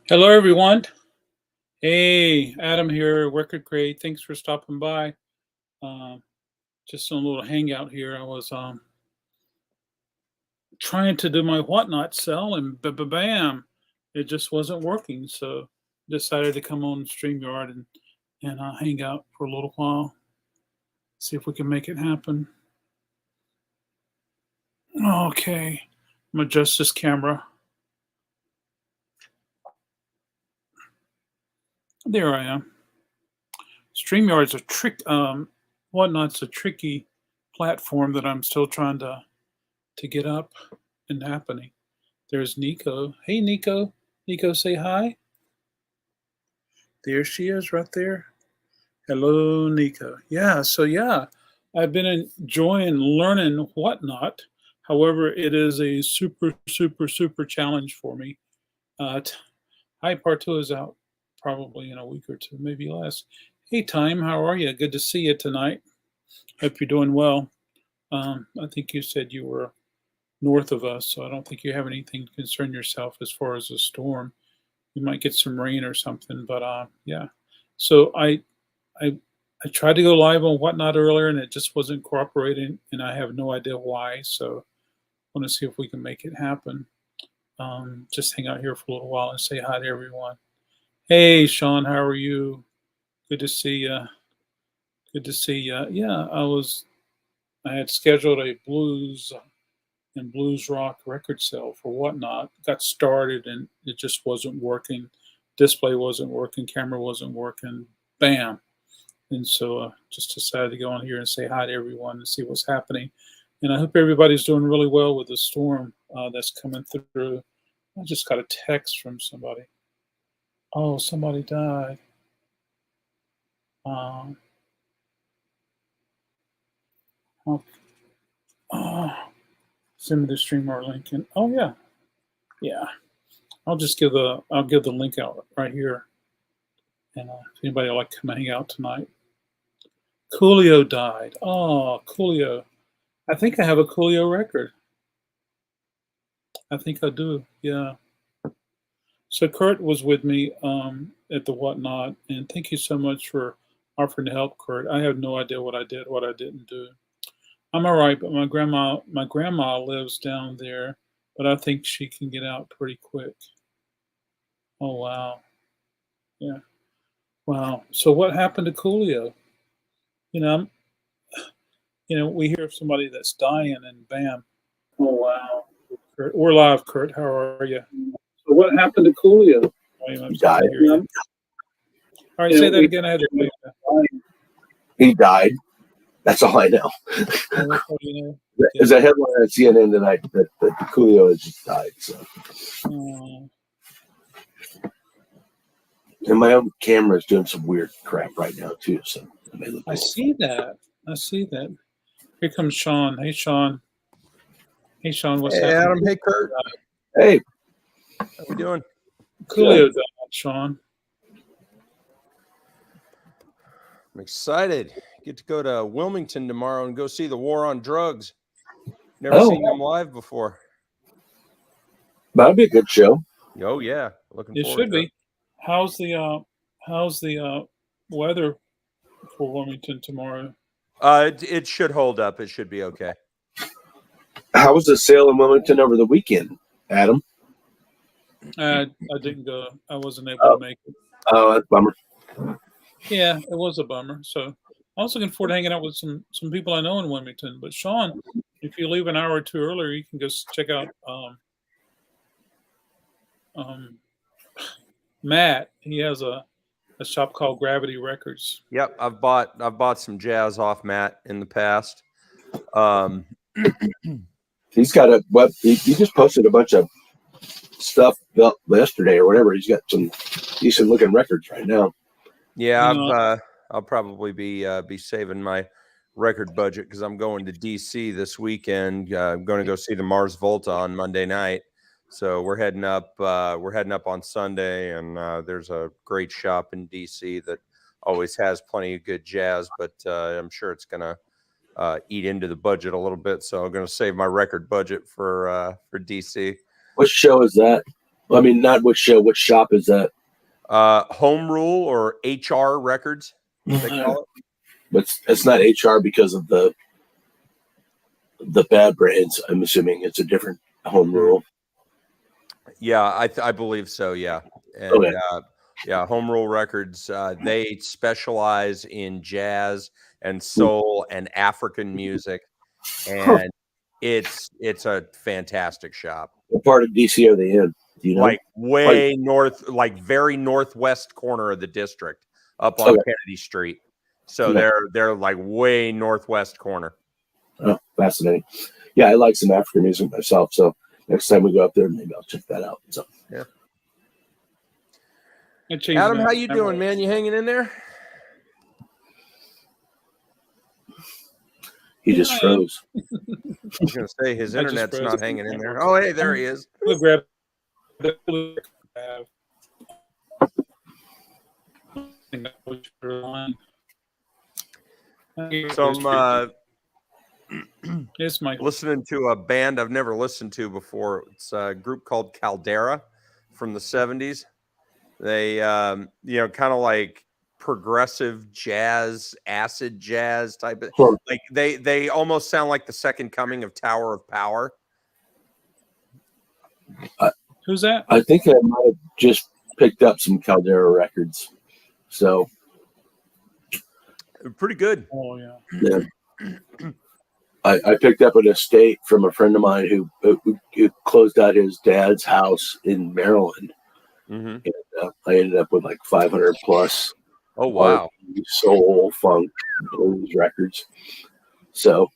Hello, everyone. Hey, Adam here, Record Crate. Thanks for stopping by. Um, just a little hangout here. I was trying to do my whatnot sell, and bam, it just wasn't working. So decided to come on StreamYard and hang out for a little while, see if we can make it happen. Okay, I'm gonna adjust this camera. There I am. StreamYard's a whatnot's a tricky platform that I'm still trying to get up and happening. There's Nico. Hey, Nico. Nico, say hi. There she is right there. Hello, Nico. Yeah, I've been enjoying learning whatnot. However, it is a super challenge for me. Hi, Part 2 is out probably in a week or two, maybe less. Hey, Time, how are you? Good to see you tonight. Hope you're doing well. I think you said you were north of us, so I don't think you have anything to concern yourself as far as a storm. You might get some rain or something, but yeah. So I I tried to go live on Whatnot earlier, and it just wasn't cooperating, and I have no idea why. So I want to see if we can make it happen. Just hang out here for a little while and say hi to everyone. Hey, Sean, how are you? Good to see you. Good to see you. Yeah, I had scheduled a blues and blues rock record sale for Whatnot. Got started and it just wasn't working. Display wasn't working. Camera wasn't working. Bam. And so just decided to go on here and say hi to everyone and see what's happening. And I hope everybody's doing really well with the storm that's coming through. I just got a text from somebody. Oh, somebody died. Um, oh, oh, send me the streamer link. And oh yeah. I'll give the link out right here. And if anybody would like to come hang out tonight. Coolio died. Oh, Coolio. I think I have a Coolio record. I think I do. Yeah. So Kurt was with me at the Whatnot, and thank you so much for offering to help, Kurt. I have no idea what I did, what I didn't do. I'm all right, but my grandma lives down there, but I think she can get out pretty quick. Oh wow. Yeah. Wow. So what happened to Coolio? You know, we hear of somebody that's dying, and bam. Oh wow. Kurt, we're live, Kurt. How are you? So what happened to Coolio? He died. All right, say that again. I had to wait. He died. That's all I know. There's a headline on CNN tonight that Coolio has just died. So. And my own camera is doing some weird crap right now too. So I see that. Here comes Sean. Hey, Sean. Hey, Sean. What's happening? Adam. Hey, Kurt. Hey. How we doing? Coolio died, Sean. I'm excited. Get to go to Wilmington tomorrow and go see the War on Drugs. Never seen them live before. That'll be a good show. Oh yeah, looking forward. It should be. How's the weather for Wilmington tomorrow? It should hold up. It should be okay. How was the sale in Wilmington over the weekend, Adam? I didn't go. I wasn't able to make it. Oh, that's a bummer. Yeah, it was a bummer. So I was looking forward to hanging out with some people I know in Wilmington. But Sean, if you leave an hour or two earlier, you can go check out Matt. He has a shop called Gravity Records. Yep, I've bought some jazz off Matt in the past. He's got he just posted a bunch of stuff yesterday or whatever. He's got some decent looking records right now. Yeah, I'll probably be saving my record budget because I'm going to DC this weekend. I'm going to go see the Mars Volta on Monday night. So we're heading up on Sunday, and there's a great shop in DC that always has plenty of good jazz, but I'm sure it's gonna eat into the budget a little bit. So I'm going to save my record budget for DC. What show is that? I mean, not which shop is that? Home Rule or HR Records, they call it. But it's not HR because of the bad brands. I'm assuming it's a different Home Rule. Yeah, I believe so. Yeah, and Okay. yeah, Home Rule Records. They specialize in jazz and soul and African music, and it's a fantastic shop. What part of DC are they in? Do you know? Like way north, like very northwest corner of the district, up on Kennedy Street. So they're like way northwest corner. Oh, fascinating. Yeah, I like some African music myself. So next time we go up there, maybe I'll check that out. So yeah. Adam, how you doing, man? You hanging in there? He just froze. I was going to say his internet's not hanging in there. Oh, hey, there he is. We'll grab So yes, Mike. Listening to a band I've never listened to before. It's a group called Caldera from the 70s. They, kind of like progressive jazz, acid jazz type of, like they almost sound like the second coming of Tower of Power. Who's that? I think I might have just picked up some Caldera records. So pretty good. Oh yeah. I picked up an estate from a friend of mine who closed out his dad's house in Maryland. Mm-hmm. And, I ended up with like 500 plus. Oh wow! Soul, funk, blues records. So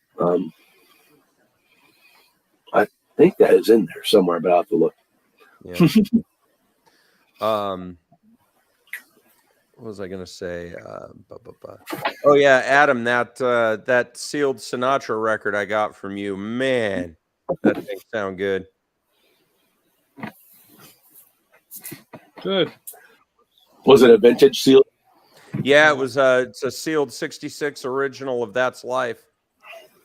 I think that is in there somewhere, but I'll have to look. Yeah. What was I going to say? Oh yeah, Adam, that sealed Sinatra record I got from you, man, that thing sound good. Good. Was it a vintage seal? Yeah, it was. It's a sealed '66 original of That's Life.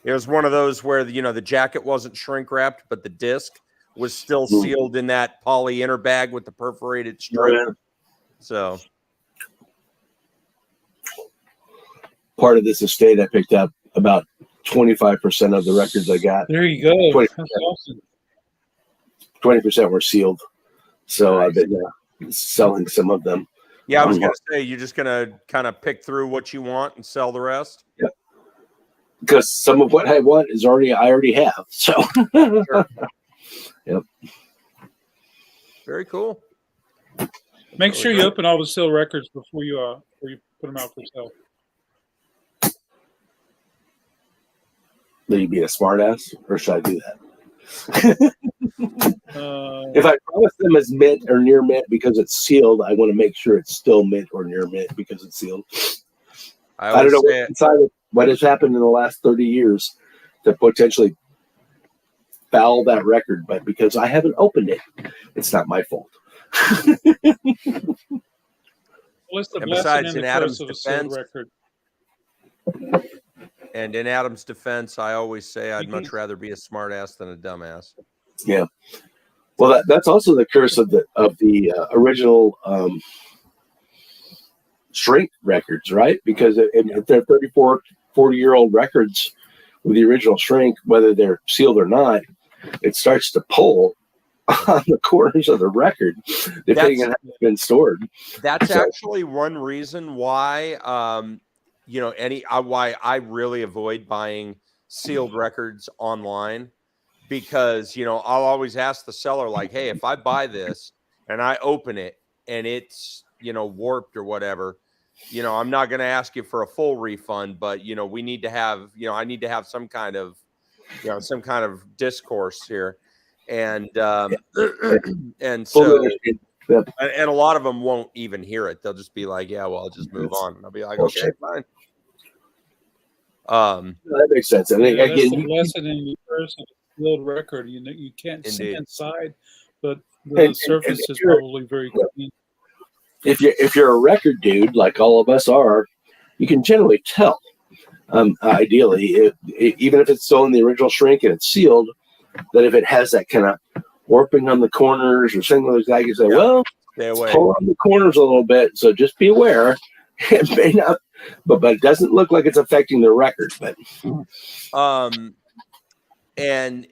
It was one of those where the jacket wasn't shrink wrapped, but the disc was still sealed in that poly inner bag with the perforated strip. Oh, yeah. So part of this estate, I picked up about 25% of the records I got. There you go. 20%, that's awesome. 20% were sealed. So I've been selling some of them. Yeah, I was going to say, you're just going to kind of pick through what you want and sell the rest? Yeah. Because some of what I want is I already have. So, sure. Yep. Very cool. Make sure you open all the seal records before you put them out for sale. Will you be a smartass, or should I do that? If I promise them it's mint or near mint because it's sealed, I want to make sure it's still mint or near mint because it's sealed. I don't know what has happened in the last 30 years to potentially foul that record, but because I haven't opened it, it's not my fault. Besides, in Adam's defense, and in Adam's defense, I always say I'd much rather be a smartass than a dumbass. Yeah. Well, that's also the curse of the original shrink records, right? Because if they're 34, 40-year-old records with the original shrink, whether they're sealed or not, it starts to pull on the corners of the record, depending on how it's been stored. That's actually one reason why, why I really avoid buying sealed records online. Because, I'll always ask the seller, like, hey, if I buy this and I open it and it's, warped or whatever, I'm not going to ask you for a full refund, but, we need to have, I need to have some kind of discourse here. And, and so, and a lot of them won't even hear it. They'll just be like, yeah, well, I'll just move on. And I'll be like, okay, fine. That makes sense. And again, the lesson in the first sealed record, you can't see inside, but the surface is probably very clean. If you're a record dude like all of us are, you can generally tell. Ideally, even if it's still in the original shrink and it's sealed, that if it has that kind of warping on the corners or single zag, you say, well, stay away. pull on the corners a little bit. So just be aware. It may not, but it doesn't look like it's affecting the record. But and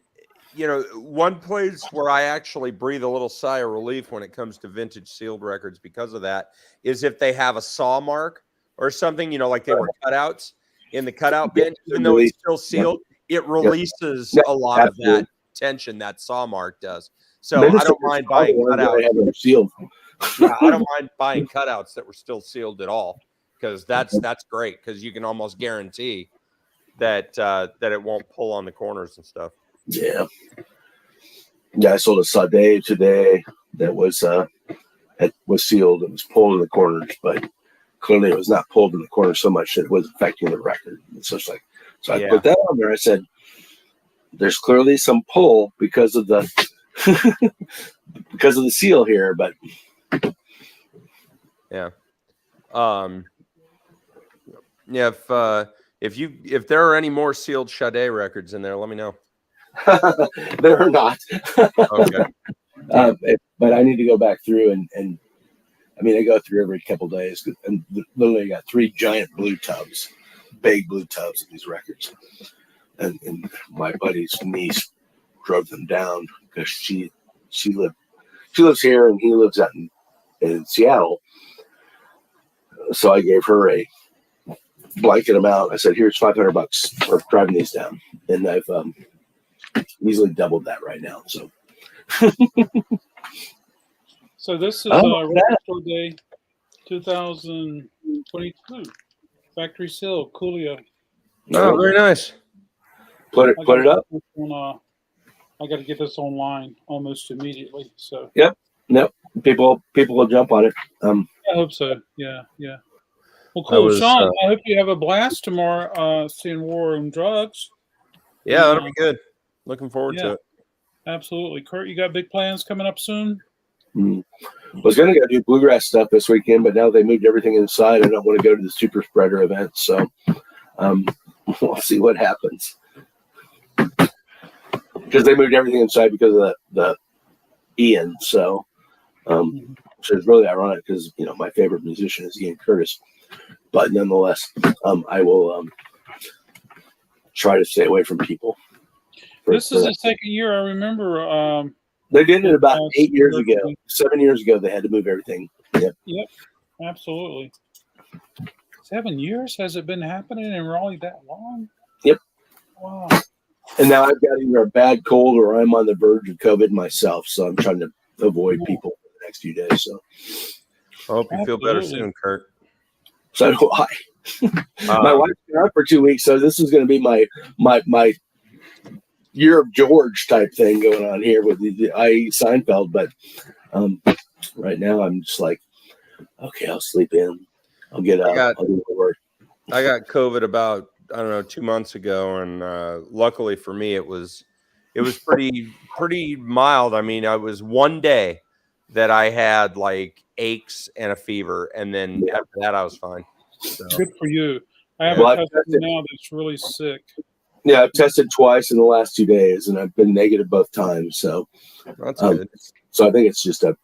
you know, one place where I actually breathe a little sigh of relief when it comes to vintage sealed records because of that is if they have a saw mark or something, you know, like they were cutouts in the cutout bin, even though it's still sealed, it releases a lot of that tension that saw mark does. So I don't mind buying cutouts. Sealed. Yeah, I don't mind buying cutouts that were still sealed at all because that's great because you can almost guarantee that that it won't pull on the corners and stuff. Yeah. I sold a Sade today that was sealed. It was pulled in the corners, but clearly it was not pulled in the corners so much that it was affecting the record. So it's like, I put that on there. I said, "There's clearly some pull because of the because of the seal here." But yeah, if there are any more sealed Sade records in there, let me know. There are not. Okay. But I need to go back through and I mean, I go through every couple of days and literally got 3 giant blue tubs, big blue tubs of these records. And my buddy's niece drove them down because she lives here and he lives out in Seattle. So I gave her a blanket amount. I said, "Here's $500 for driving these down," and I've easily doubled that right now. So, so this is Record Store Day 2022. Factory seal, Coolio. Oh, very nice. Put it up. I got to get this online almost immediately. So. Yep. People will jump on it. I hope so. Yeah. Well, cool, Sean. I hope you have a blast tomorrow. Seeing War on Drugs. Yeah, that'll be good. Looking forward to it. Absolutely, Kurt. You got big plans coming up soon? Was going to go do bluegrass stuff this weekend, but now they moved everything inside. I don't want to go to the super spreader event, so we'll see what happens. Because they moved everything inside because of the Ian, so it's really ironic because my favorite musician is Ian Curtis, but nonetheless, I will try to stay away from people. This is the second year. I remember. They did it about 8 years ago. 7 years ago, they had to move everything. Yep, absolutely. 7 years? Has it been happening in Raleigh that long? Yep. Wow. And now I've got either a bad cold or I'm on the verge of COVID myself, so I'm trying to avoid people for the next few days. So I hope you feel better soon, Kurt. So do I. My wife's been out for 2 weeks, so this is going to be my year of George type thing going on here with the I.E. Seinfeld. But right now I'm just like, okay, I'll sleep in. I'll get up. I'll do my work. I got COVID about 2 months ago, and luckily for me, it was pretty mild. I mean, I was one day that I had like aches and a fever, and then after that, I was fine. So. Good for you. I have a customer now that's really sick. Yeah, I've tested twice in the last 2 days, and I've been negative both times. So that's good. So I think it's just a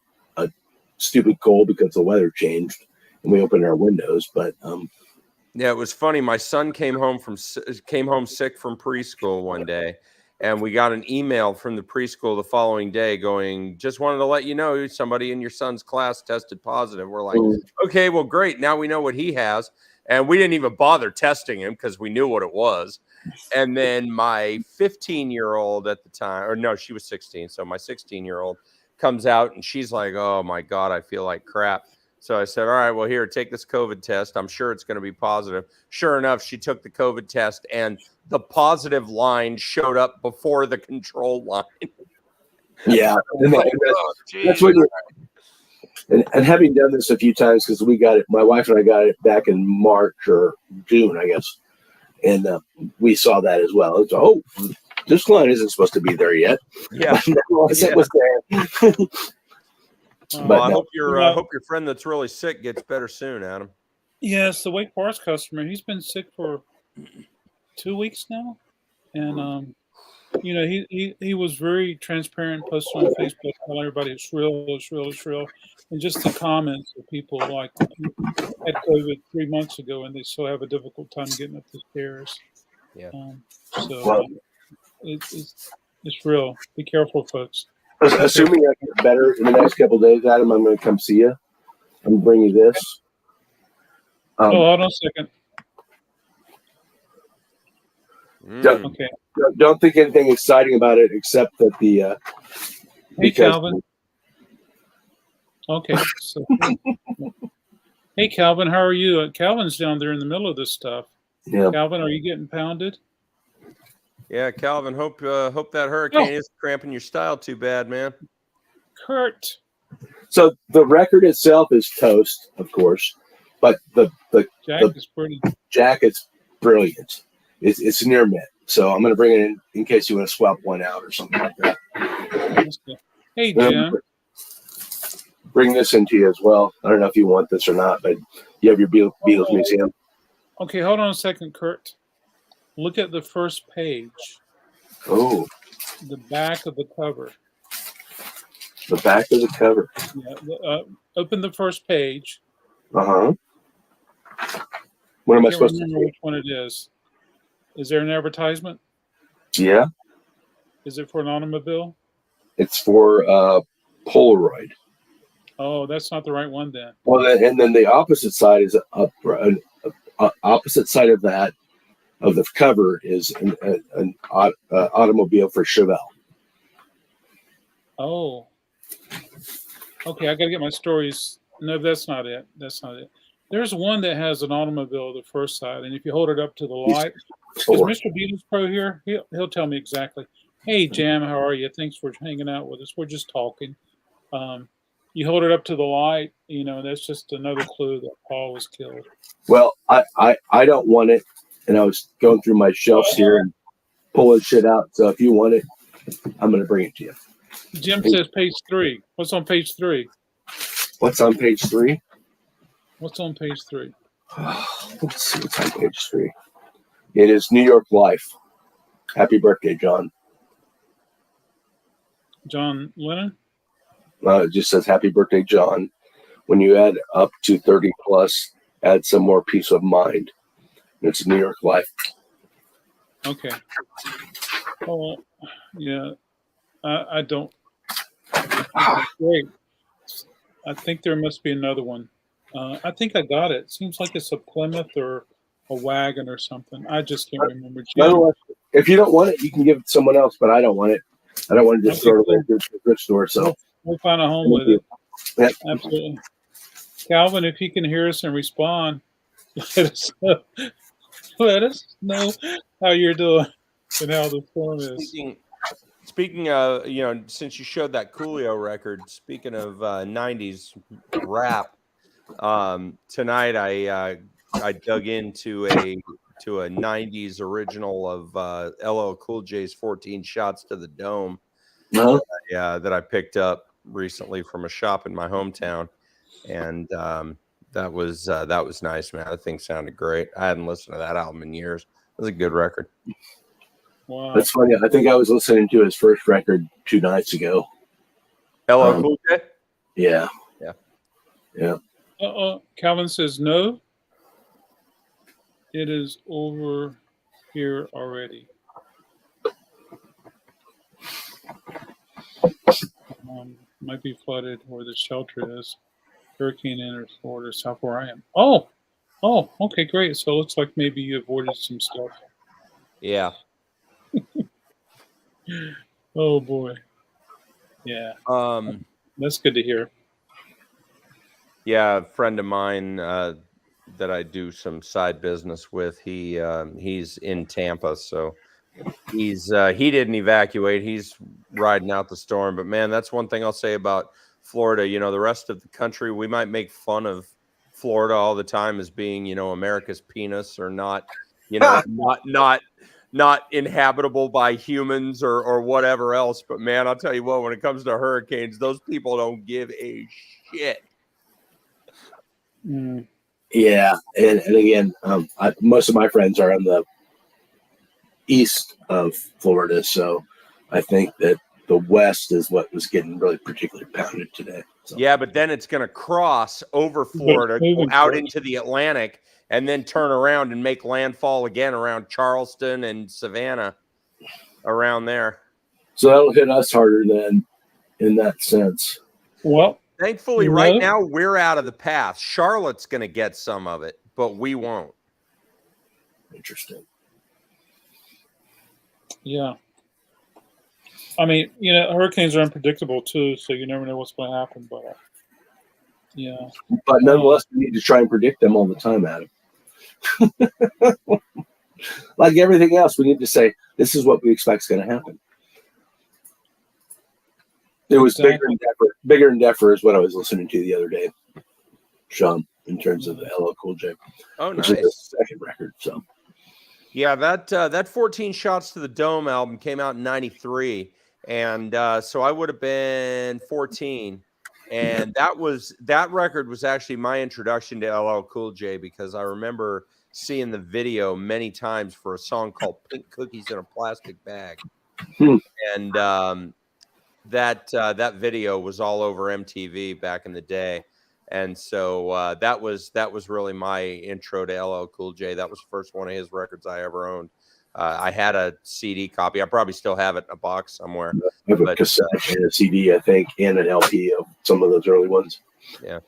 stupid cold because the weather changed and we opened our windows. But yeah, it was funny. My son came home sick from preschool one day, and we got an email from the preschool the following day going, "Just wanted to let you know somebody in your son's class tested positive." We're like, okay, well, great. Now we know what he has. And we didn't even bother testing him because we knew what it was. And then my 15-year-old at the time, or no, she was 16. So my 16-year-old comes out and she's like, "Oh my God, I feel like crap." So I said, "All right, well, here, take this COVID test. I'm sure it's going to be positive." Sure enough, she took the COVID test and the positive line showed up before the control line. Yeah. That's what and having done this a few times, because we got it, my wife and I got it back in March or June, I guess. And we saw that as well. It's, this line isn't supposed to be there yet. Yeah. It was there. Well, I hope your friend that's really sick gets better soon, Adam. Yes, the Wake Forest customer. He's been sick for 2 weeks now, and he was very transparent, posted on Facebook, telling everybody it's real, it's real, it's real. And just the comments of people like had COVID 3 months ago and they still have a difficult time getting up the stairs. Yeah. So it's real. Be careful, folks. Assuming I get better in the next couple of days, Adam, I'm going to come see you. I'm going to bring you this. Hold on a second. Don't think anything exciting about it except that the. Hey, Calvin. Okay. So, hey, Calvin, how are you? Calvin's down there in the middle of this stuff. Yeah. Calvin, are you getting pounded? Yeah, Calvin. Hope that hurricane isn't cramping your style too bad, man. Kurt. So the record itself is toast, of course, but the is pretty. Jacket's brilliant. It's near mint, so I'm going to bring it in case you want to swap one out or something like that. Hey, Jim. Bring this into you as well. I don't know if you want this or not, but you have your Beatles museum. Okay, hold on a second, Kurt. Look at the first page. Oh. The back of the cover. The back of the cover. Yeah. Open the first page. Uh-huh. What am I supposed to remember which one it is. Is there an advertisement? Yeah. Is it for an automobile? It's for Polaroid. Oh, that's not the right one then. Well, and then the opposite side is opposite side of that. Of the cover is an automobile for Chevelle. Oh, okay. I got to get my stories. No, that's not it. That's not it. There's one that has an automobile, the first side, and if you hold it up to the light, is Mr. Beatles Pro here? He'll tell me exactly. Hey, Jam, how are you? Thanks for hanging out with us. We're just talking. You hold it up to the light, that's just another clue that Paul was killed. Well, I don't want it. And I was going through my shelves here and pulling shit out. So if you want it, I'm going to bring it to you. Jim says page 3. What's on page 3? What's on page 3? What's on page 3? Let's see what's on page 3. It is New York Life. Happy birthday, John. John Lennon? It just says happy birthday, John. When you add up to 30 plus, add some more peace of mind. It's New York Life. Okay. Oh, yeah. I don't. Great. I think there must be another one. I think I got it. Seems like it's a Plymouth or a wagon or something. I just can't remember. If you don't want it, you can give it to someone else, but I don't want it. I don't want to just throw it away to the thrift store. So we'll find a home with it. Yep. Absolutely. Calvin, if he can hear us and respond, let us know how you're doing and how the storm is. Speaking of, since you showed that Coolio record, speaking of 90s rap, tonight I dug into a 90s original of LL Cool J's 14 Shots to the Dome that I picked up recently from a shop in my hometown. And that was nice, man. That thing sounded great. I hadn't listened to that album in years. It was a good record. Wow. That's funny. I think I was listening to his first record 2 nights ago. LL Cool J? Yeah. Calvin says no. It is over here already. Might be flooded where the shelter is. Hurricane enters Florida, south where I am. Oh, okay, great. So it looks like maybe you avoided some stuff. Yeah. Oh boy. Yeah. That's good to hear. Yeah, a friend of mine that I do some side business with, he's in Tampa, so he didn't evacuate. He's riding out the storm. But man, that's one thing I'll say about Florida. The rest of the country, we might make fun of Florida all the time as being, America's penis or not, not inhabitable by humans or whatever else. But man, I'll tell you what, when it comes to hurricanes, those people don't give a shit. Yeah, and again, most of my friends are on the east of Florida. So I think that the west is what was getting really particularly pounded today. So. Yeah, but then it's going to cross over Florida, go out into the Atlantic, and then turn around and make landfall again around Charleston and Savannah, around there. So that'll hit us harder then, in that sense. Well, thankfully, right now we're out of the path. Charlotte's going to get some of it, but we won't. Interesting. Yeah. I mean, hurricanes are unpredictable too, so you never know what's going to happen. But yeah. But nonetheless, we need to try and predict them all the time, Adam. Like everything else, we need to say this is what we expect is going to happen. It was bigger and deafer is what I was listening to the other day, Sean, in terms of the LL Cool J. Oh, nice. Which is the second record. So. Yeah, that 14 Shots to the Dome album came out in '93. And so I would have been 14. And that record was actually my introduction to LL Cool J, because I remember seeing the video many times for a song called Pink Cookies in a Plastic Bag. And that video was all over MTV back in the day. And so that was really my intro to LL Cool J. That was the first one of his records I ever owned. I had a CD copy. I probably still have it in a box somewhere. I have a cassette and a CD, I think, and an LP of some of those early ones. Yeah.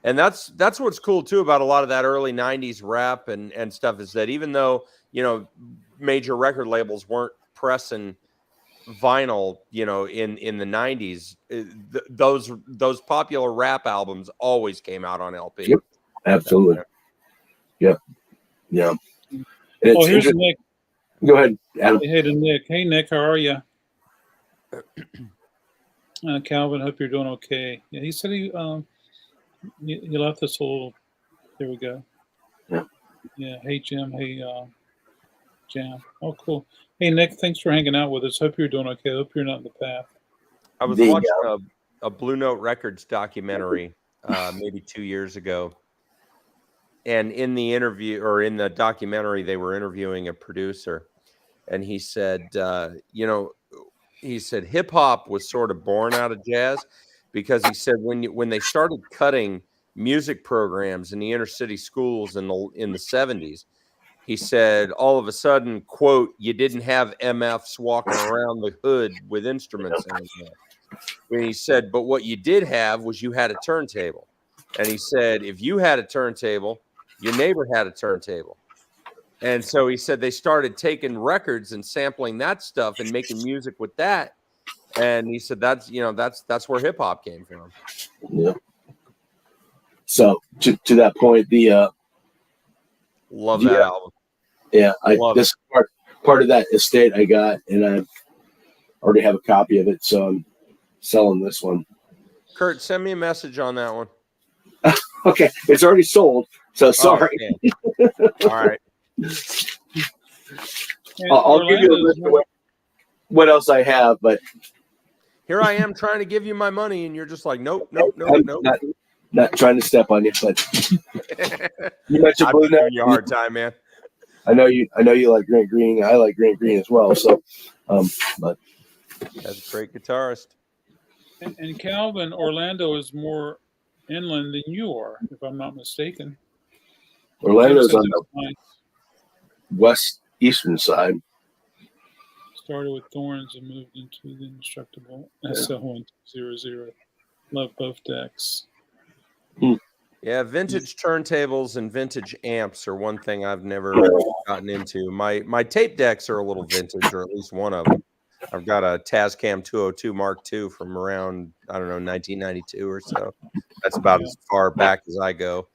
And that's what's cool too about a lot of that early 90s rap and stuff, is that even though, major record labels weren't pressing vinyl, in the 90s, those popular rap albums always came out on LP. Yep. Absolutely. Yep. Yeah. Here's Nick. Go ahead, Adam. Hey to Nick. Hey, Nick, how are you? Calvin, hope you're doing okay. Yeah, he said he left us a little. There we go. Yeah. Hey, Jim. Hey, Jam. Oh, cool. Hey, Nick, thanks for hanging out with us. Hope you're doing okay. Hope you're not in the path. I was watching a Blue Note Records documentary maybe 2 years ago. And in the interview, or in the documentary, they were interviewing a producer, and he said, hip hop was sort of born out of jazz, because he said when they started cutting music programs in the inner city schools in the 70s, he said all of a sudden, quote, you didn't have MFs walking around the hood with instruments anymore. And he said, but what you did have was you had a turntable. And he said, if you had a turntable, your neighbor had a turntable. And so he said they started taking records and sampling that stuff and making music with that. And he said that's where hip hop came from. Yeah. So to that point, love that album. Yeah, this is part of that estate I got, and I already have a copy of it, so I'm selling this one. Kurt, send me a message on that one. Okay, it's already sold, so sorry. Oh, all right. I'll give you a list of what else I have, but here I am trying to give you my money, and you're just like, nope. Not trying to step on you, but you mentioned Blue Note. You a hard time, man. I know you like Grant Green. I like Grant Green as well. So, but that's a great guitarist. And Calvin, Orlando is more inland than you are, if I'm not mistaken. Orlando's on the west eastern side. Started with Thorns and moved into the indestructible SL100. Love both decks. Yeah, vintage turntables and vintage amps are one thing I've never gotten into. My tape decks are a little vintage, or at least one of them. I've got a Tascam 202 Mark II from around, 1992 or so. That's about as far back as I go.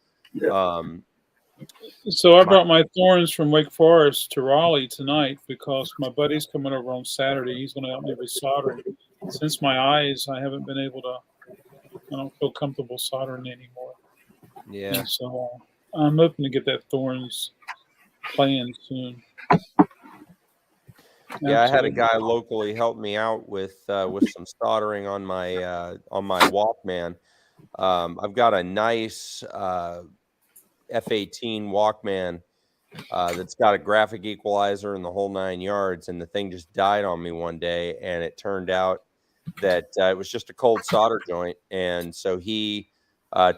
So I brought my Thorns from Wake Forest to Raleigh tonight because my buddy's coming over on Saturday. He's going to help me with soldering. Since my eyes, I haven't been able to, I don't feel comfortable soldering anymore. Yeah. And so I'm hoping to get that Thorns playing soon. Yeah, I had a guy locally help me out with some soldering on my Walkman. I've got a nice F18 Walkman that's got a graphic equalizer and the whole 9 yards. And the thing just died on me one day. And it turned out that it was just a cold solder joint. And so he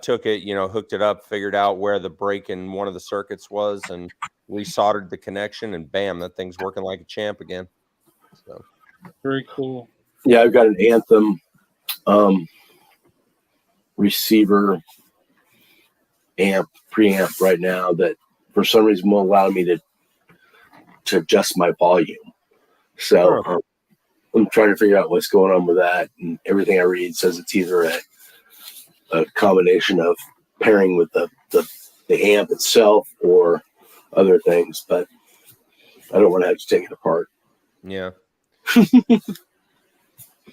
took it, hooked it up, figured out where the break in one of the circuits was, and resoldered the connection. And bam, that thing's working like a champ again. So very cool. Yeah, I've got an Anthem receiver preamp right now that for some reason won't allow me to adjust my volume. So I'm trying to figure out what's going on with that. And everything I read says it's either a combination of pairing with the amp itself or other things, but I don't want to have to take it apart. Yeah.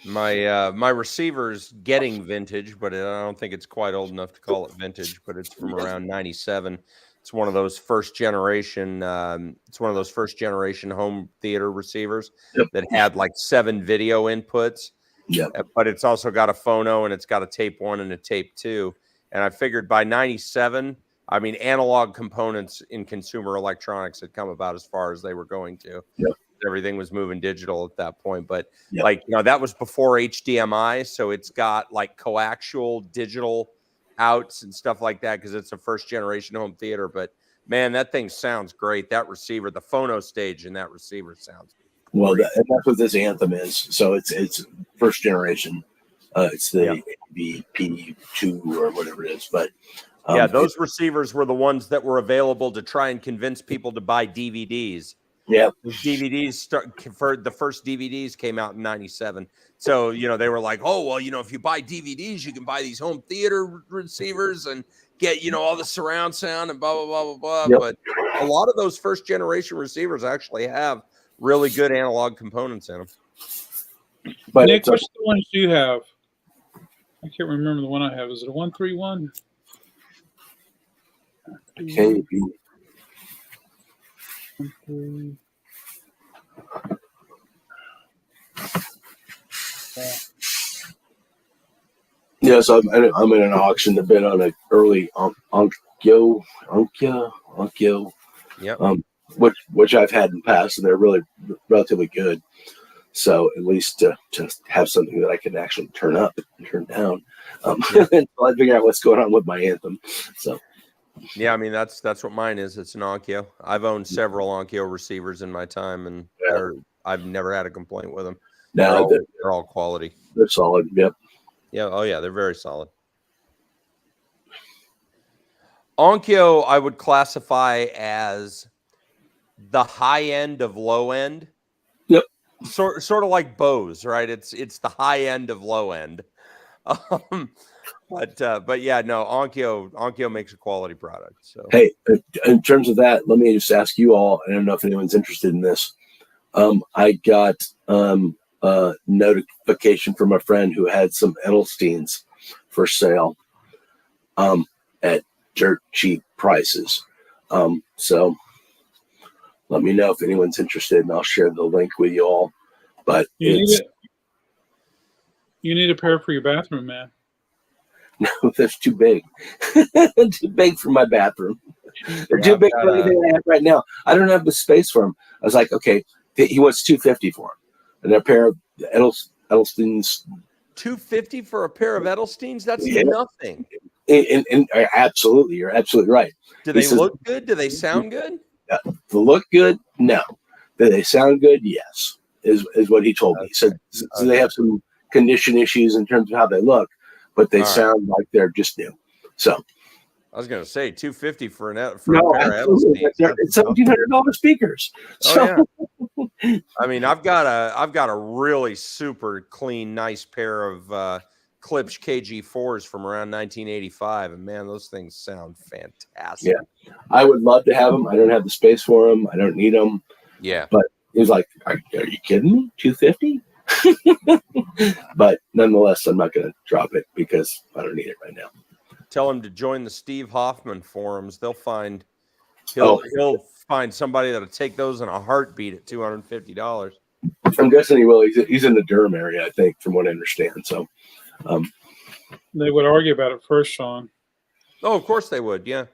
My receiver's getting vintage, but I don't think it's quite old enough to call it vintage, but it's from around 97. It's one of those first generation home theater receivers that had like 7 video inputs. Yeah. But it's also got a phono, and it's got a tape 1 and a tape 2. And I figured by 97, I mean, analog components in consumer electronics had come about as far as they were going to. Yep. Everything was moving digital at that point. But that was before HDMI. So it's got like coaxial digital outs and stuff like that because it's a first generation home theater. But man, that thing sounds great. That receiver, the phono stage in that receiver sounds well. And that's what this Anthem is. So it's first generation. It's the VP2 or whatever it is. But those receivers were the ones that were available to try and convince people to buy DVDs. Yeah, the first DVDs came out in 97. So, they were like, oh, well, if you buy DVDs, you can buy these home theater receivers and get, all the surround sound and blah, blah, blah, blah, blah. Yep. But a lot of those first generation receivers actually have really good analog components in them. But Nick, which the ones do you have? I can't remember the one I have. Is it a 131? Can be. Yeah, so I'm in an auction to bid on an early Onkyo. Yep. Which I've had in the past, and they're really relatively good. So at least to have something that I can actually turn up and turn down, until I figure out what's going on with my Anthem. So. Yeah, I mean that's what mine is. It's an Onkyo. I've owned several Onkyo receivers in my time, and I've never had a complaint with them. No, they're all quality. They're solid. Yep. Yeah. Oh yeah, they're very solid. Onkyo, I would classify as the high end of low end. Yep. Sort of like Bose, right? It's the high end of low end. But yeah, no, Onkyo makes a quality product. So hey, in terms of that, let me just ask you all. I don't know if anyone's interested in this. I got a notification from a friend who had some Edelsteins for sale at dirt cheap prices. So let me know if anyone's interested, and I'll share the link with you all. But you need a pair for your bathroom, man. No, that's too big. Too big for my bathroom. They're too big for anything I have right now. I don't have the space for them. I was like, okay, he wants $250 for them, and a pair of Edelsteins. $250 for a pair of Edelsteins? That's nothing. And absolutely, you're absolutely right. Do they look good? Do they sound good? They look good? No. Do they sound good? Yes. Is what he told me. He said so they have some condition issues in terms of how they look, but they sound like they're just new. So I was going to say $250 for a pair of Edelsteins. It's $1,700 speakers. So. Oh, yeah. I mean, I've got a really super clean, nice pair of Klipsch KG4s from around 1985, and man, those things sound fantastic. Yeah, I would love to have them. I don't have the space for them. I don't need them. Yeah, but he was like, "Are you kidding me? $250?" But nonetheless, I'm not going to drop it because I don't need it right now. Tell him to join the Steve Hoffman forums. He'll find somebody that'll take those in a heartbeat at $250. I'm guessing he will. He's in the Durham area, I think, from what I understand. So they would argue about it first, Sean. Oh, of course they would. Yeah,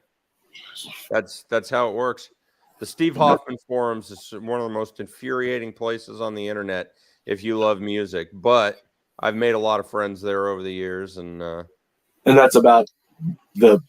that's how it works. The Steve Hoffman forums is one of the most infuriating places on the internet if you love music. But I've made a lot of friends there over the years, and that's about the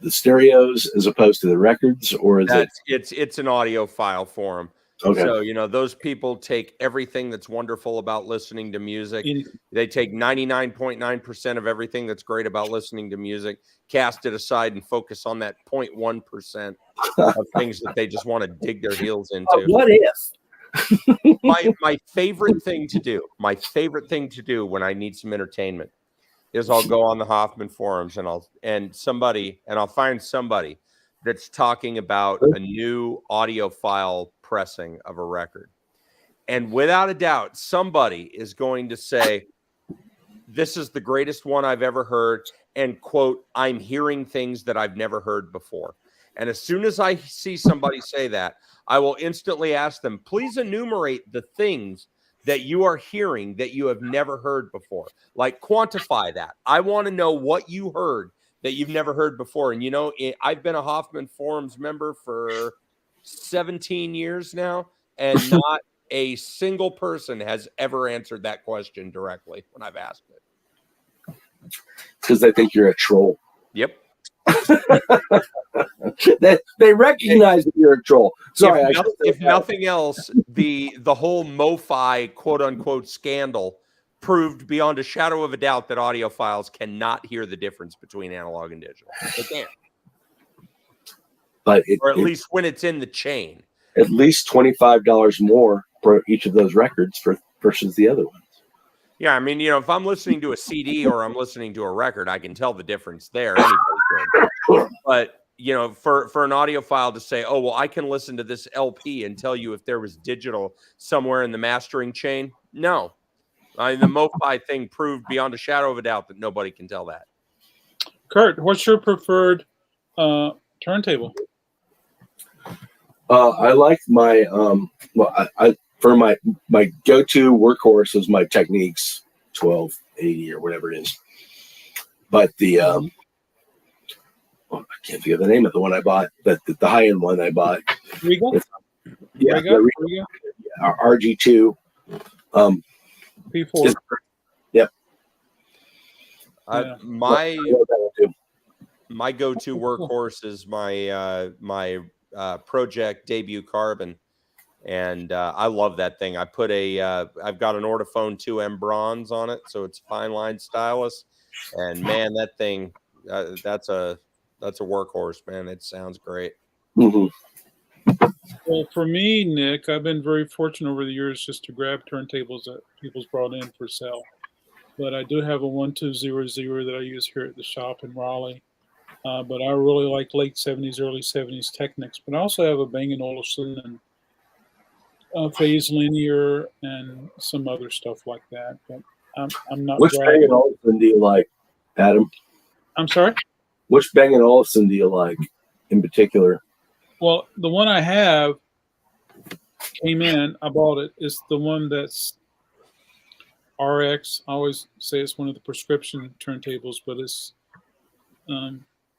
stereos as opposed to the records, or is it's an audiophile forum. Okay. So, those people take everything that's wonderful about listening to music. They take 99.9% of everything that's great about listening to music, cast it aside, and focus on that 0.1% of things that they just want to dig their heels into. What if? my favorite thing to do when I need some entertainment is I'll go on the Hoffman forums and I'll find somebody that's talking about a new audiophile pressing of a record. And without a doubt, somebody is going to say, this is the greatest one I've ever heard. And quote, I'm hearing things that I've never heard before. And as soon as I see somebody say that, I will instantly ask them, please enumerate the things that you are hearing that you have never heard before. Like, quantify that. I want to know what you heard that you've never heard before. And, I've been a Hoffman Forums member for 17 years now, and not a single person has ever answered that question directly when I've asked it. Because they think you're a troll. Yep. they recognize that you're a troll. Sorry, if nothing else, the whole MoFi quote unquote scandal proved beyond a shadow of a doubt that audiophiles cannot hear the difference between analog and digital. They can't. But or at least when it's in the chain. At least $25 more for each of those records versus the other ones. Yeah, I mean, if I'm listening to a CD or I'm listening to a record, I can tell the difference there. Anybody can. But for an audiophile to say, oh, well, I can listen to this LP and tell you if there was digital somewhere in the mastering chain. No. The MoFi thing proved beyond a shadow of a doubt that nobody can tell that. Kurt, what's your preferred turntable? I like my for my go-to workhorse is my Technics 1280 or whatever it is. But the I can't think of the name of the one I bought. The high-end one I bought. Riga? Yeah, Riga? RG2. P4. Yep. My go-to workhorse is my Project Debut Carbon, and I love that thing. I've got an Ortophone 2M bronze on it, so it's a fine line stylus, and man, that thing that's a workhorse, man. It sounds great. Mm-hmm. Well, for me, Nick, I've been very fortunate over the years just to grab turntables that people's brought in for sale. But I do have a 1200 that I use here at the shop in Raleigh. But I really like late 70s, early 70s Technics. But I also have a Bang & Olufsen and Phase Linear and some other stuff like that. But I'm not. Which Bang & Olufsen do you like, Adam? I'm sorry? Which Bang & Olufsen do you like in particular? Well, the one I have came in, I bought it. It's the one that's RX. I always say it's one of the prescription turntables, but it's,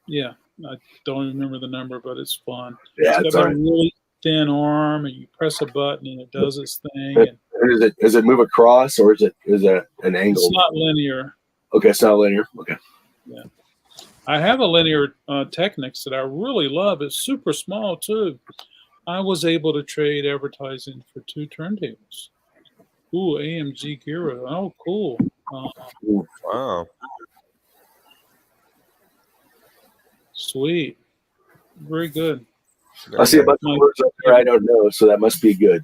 yeah, I don't even remember the number, but it's fun. Yeah, it's got a really thin arm, and you press a button, and it does its thing. And does it move across, or is it an angle? It's not linear. Okay, it's not linear. Okay. Yeah. I have a linear Technics that I really love. It's super small, too. I was able to trade advertising for 2 turntables. Ooh, AMG Gira. Oh, cool. Wow. Sweet. Very good. I see a bunch of words up there I don't know, so that must be good.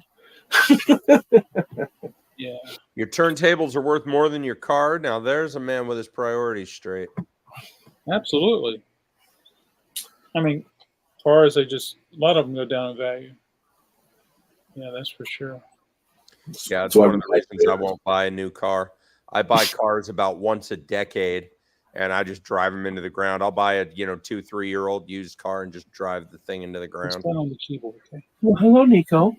Yeah. Your turntables are worth more than your car. Now, there's a man with his priorities straight. Absolutely. I mean, cars, a lot of them go down in value. Yeah, that's for sure. Yeah, it's one of the reasons I won't buy a new car. I buy cars about once a decade, and I just drive them into the ground. I'll buy a 2-3-year-old used car and just drive the thing into the ground. What's going on the keyboard? Okay. Well, hello, Nico.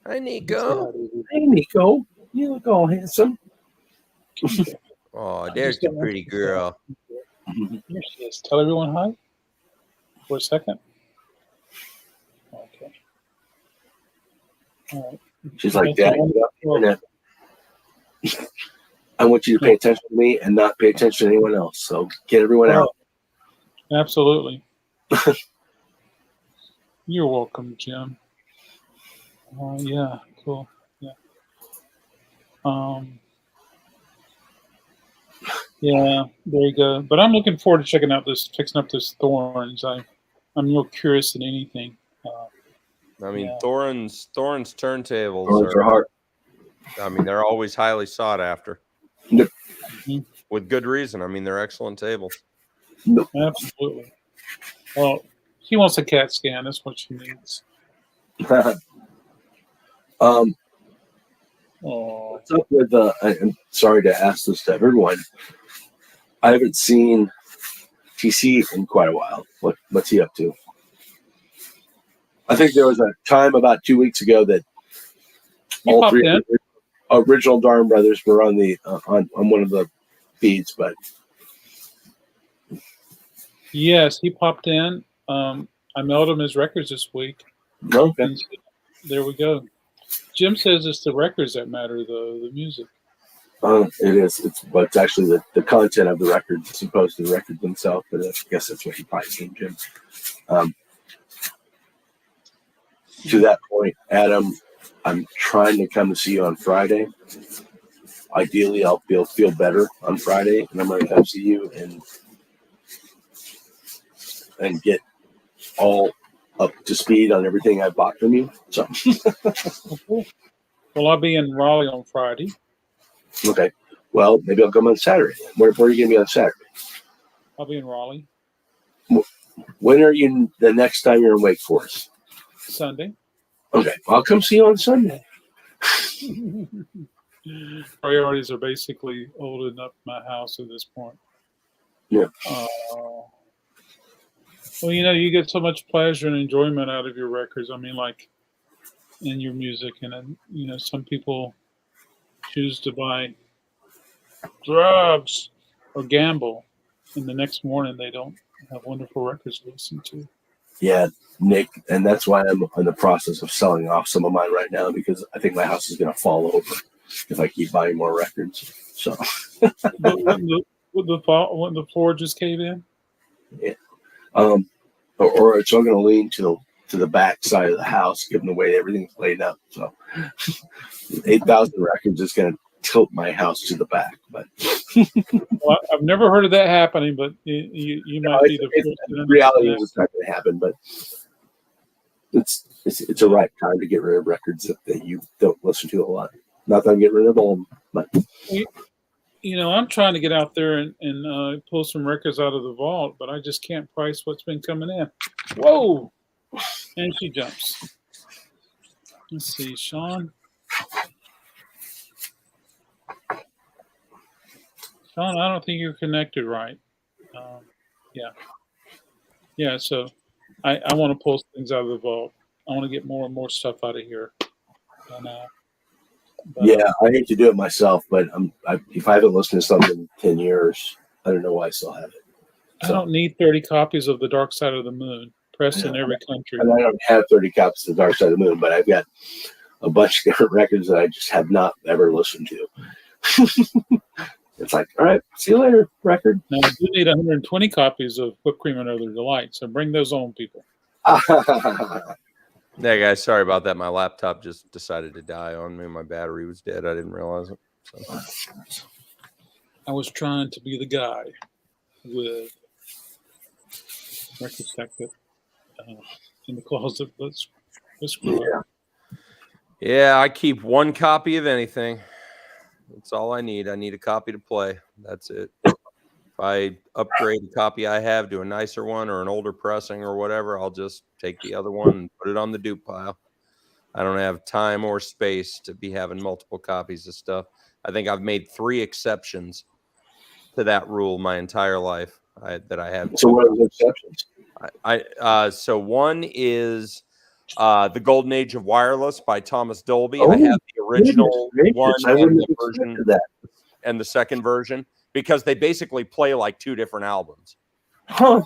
Hi, Nico. Hey, Nico. You look all handsome. Oh, there's the pretty girl. Here she is. Tell everyone hi for a second. She's like, Dad, get off the internet. I want you to pay attention to me and not pay attention to anyone else. So get everyone out. Absolutely. You're welcome, Jim. Yeah, cool. Yeah. Yeah, there you go. But I'm looking forward to fixing up this Thorns. I'm real curious in anything. I mean, Thorns turntables are hard. I mean, they're always highly sought after. Yep. With good reason. I mean, they're excellent tables. Nope. Absolutely. Well, she wants a CAT scan. That's what she needs. What's up with? I'm sorry to ask this to everyone. I haven't seen TC in quite a while. What's he up to? I think there was a time about 2 weeks ago that all three of the original Darn brothers were on the on one of the feeds, but yes, he popped in. I mailed him his records this week. Okay. There we go. Jim says it's the records that matter, though, the music. It is. It's actually the content of the records as opposed to the records themselves. But I guess that's what he probably mean, Jim. To that point, Adam, I'm trying to come to see you on Friday. Ideally, I'll feel better on Friday, and I'm going to come see you and get all up to speed on everything I bought from you. So, well, I'll be in Raleigh on Friday. Okay. Well, maybe I'll come on Saturday. Where are you going to be on Saturday? I'll be in Raleigh. When are you the next time you're in Wake Forest? Sunday. Okay. I'll come see you on Sunday. Priorities are basically holding up my house at this point. Yeah. Well, you get so much pleasure and enjoyment out of your records. I mean, like in your music, and some people choose to buy drugs or gamble, and the next morning they don't have wonderful records to listen to. Yeah, Nick, and that's why I'm in the process of selling off some of mine right now, because I think my house is going to fall over if I keep buying more records. So, Would the floor just cave in? Yeah. Or it's all going to lean to the back side of the house, given the way everything's laid out. So, 8,000 records is going to tilt my house to the back. But well, I've never heard of that happening, but you might be the first. Reality is it's not going to happen, but it's a right time to get rid of records that you don't listen to a lot. Not that I'm getting rid of all of them, but I'm trying to get out there and pull some records out of the vault, but I just can't price what's been coming in. Whoa! And she jumps. Let's see, Sean. Sean, I don't think you're connected right. Yeah. So I want to pull things out of the vault. I want to get more and more stuff out of here. And, I hate to do it myself, but if I haven't listened to something in 10 years, I don't know why I still have it. So, I don't need 30 copies of The Dark Side of the Moon pressed in every country. And I don't have 30 copies of The Dark Side of the Moon, but I've got a bunch of different records that I just have not ever listened to. It's like, all right, see you later, record. Now, I do need 120 copies of Whipped Cream and Other Delights, so bring those on, people. Yeah, guys, sorry about that. My laptop just decided to die on me. My battery was dead. I didn't realize it. So. I was trying to be the guy with record stack that in the closet. Let's screw up. Yeah, I keep one copy of anything. That's all I need. I need a copy to play. That's it. If I upgrade a copy I have to a nicer one or an older pressing or whatever, I'll just take the other one and put it on the dupe pile. I don't have time or space to be having multiple copies of stuff. I think I've made 3 exceptions to that rule my entire life that I have. So what are the exceptions? So one is The Golden Age of Wireless by Thomas Dolby. I have the original one and the second version because they basically play like 2 different albums. Huh.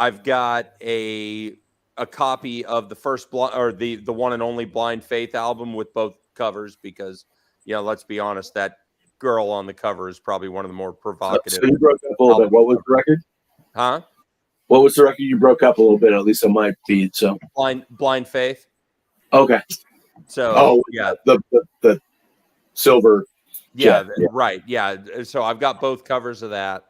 I've got a a copy of the first or the one and only Blind Faith album with both covers because, let's be honest, that girl on the cover is probably one of the more provocative. So you broke up a little bit. What was the record? Huh? What was the record? You broke up a little bit, at least on my feed. So Blind Faith. Okay. So the silver. Yeah, right. Yeah. So I've got both covers of that.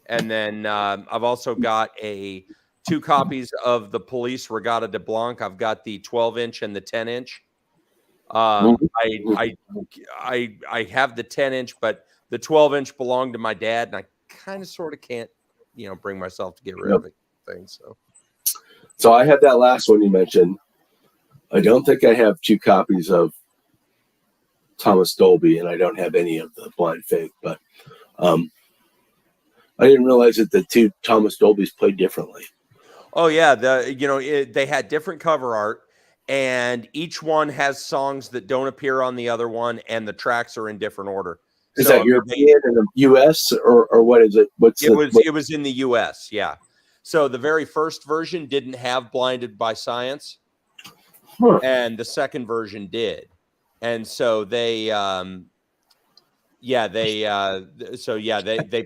And then I've also got two copies of the Police Regatta de Blanc. I've got the 12-inch and the 10-inch. I have the 10-inch, but the 12-inch belonged to my dad, and I kind of sort of can't, bring myself to get rid of it. So I have that last one you mentioned. I don't think I have two copies of Thomas Dolby, and I don't have any of the Blind Faith, but I didn't realize that the two Thomas Dolbys played differently. Oh yeah, they had different cover art, and each one has songs that don't appear on the other one, and the tracks are in different order. Is that European and the U.S. or what is it? It was in the U.S. Yeah. So the very first version didn't have Blinded by Science, and the second version did, and so they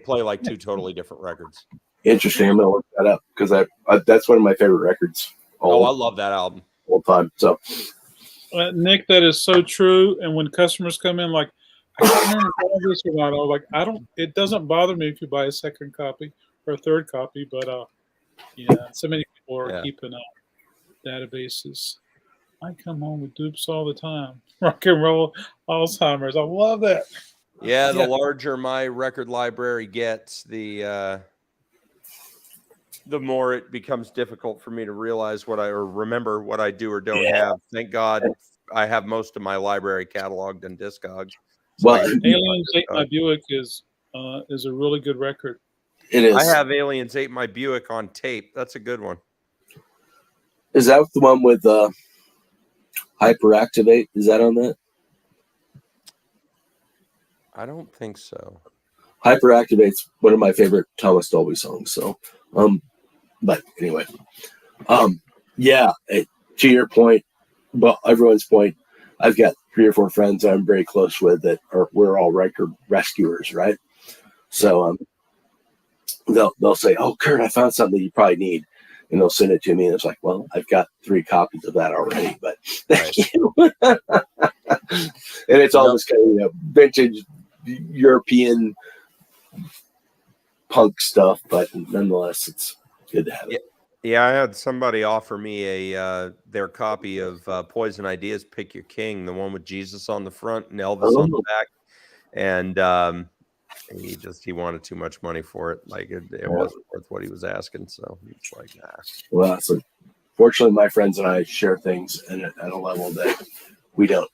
play like two totally different records. Interesting. I'm gonna look that up because I that's one of my favorite records. I love that album all time. So, Nick, that is so true. And when customers come in, like, I can't remember all this or not. I'm like, it doesn't bother me if you buy a second copy or a third copy, but so many people are keeping databases. I come home with dupes all the time. Rock and roll Alzheimer's. I love that. Yeah, the larger my record library gets, the more it becomes difficult for me to realize remember what I do or don't have. Thank God I have most of my library cataloged in Discogs. So Aliens Ate My Buick is a really good record. It is. I have Aliens Ate My Buick on tape. That's a good one. Is that the one with Hyperactivate? Is that on that? I don't think so. Hyperactivate's one of my favorite Thomas Dolby songs. So, but anyway, to your point, but everyone's point, I've got 3 or 4 friends I'm very close with we're all record rescuers, right? So, they'll say, "Oh, Kurt, I found something you probably need," and they'll send it to me, and it's like, "Well, I've got 3 copies of that already," but thank you. And it's all this kind of vintage European punk stuff, but nonetheless, it's good to have it. Yeah, I had somebody offer me their copy of Poison Ideas, Pick Your King, the one with Jesus on the front and Elvis on the back, and he wanted too much money for it. Like it wasn't worth what he was asking, so it's like, nah. Well, so fortunately, my friends and I share things at a level that we don't,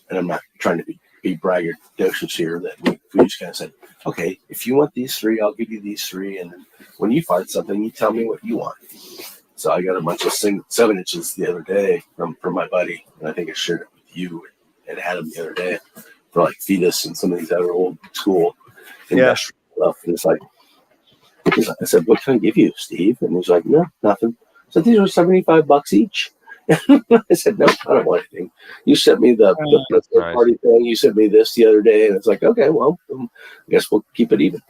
and I'm not trying to be braggadocious here, that we just kind of said, okay, if you want these 3, I'll give you these 3, and then when you find something, you tell me what you want. So I got a bunch of 7-inches the other day from my buddy, and I think I shared it with you and Adam the other day for like Fetus and some of these other old school industrial stuff. And it's like, I said, what can I give you, Steve? And he's like, no, nothing. So these are $75 each. I said, no, I don't want anything. You sent me the party thing. You sent me this the other day, and it's like, okay, well, I guess we'll keep it even.